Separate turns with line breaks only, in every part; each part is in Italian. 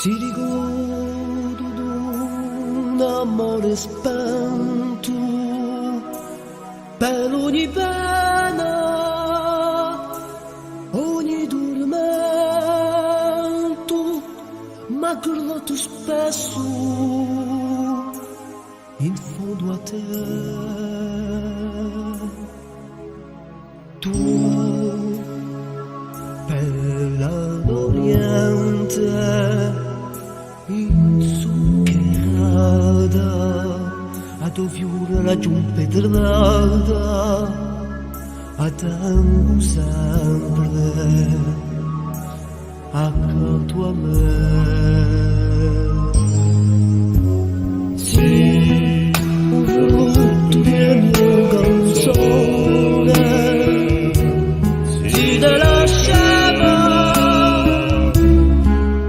Si ricordo d'un amore spento per ogni pena, ogni tormento, ma creduto spesso in fondo a te. Tu per l'Oriente inzuccherata ad oviura la giunpedrata a tango sempre accanto a me. Sì, un frutto del mio canzone si lasciava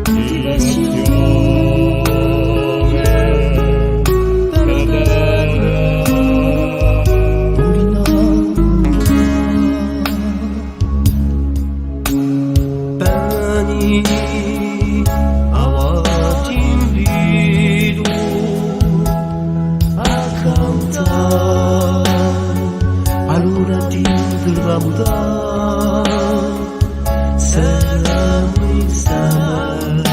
di passione per Pani awat invito a cantare, allora ti troviamo da siamo insieme,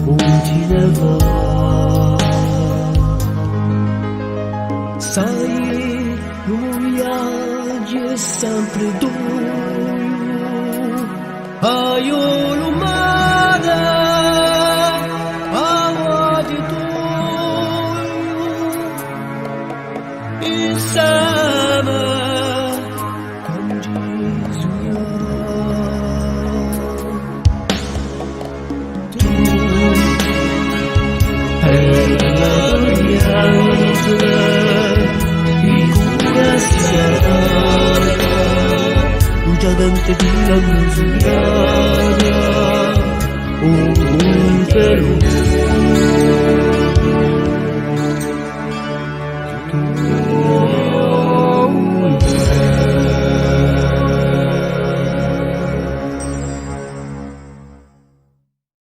unti ne va. Sai, un viaggio è sempre duro. Ayo lumada awadi tu insama con Gesù tu per la alianza di cura Dante di la musica, un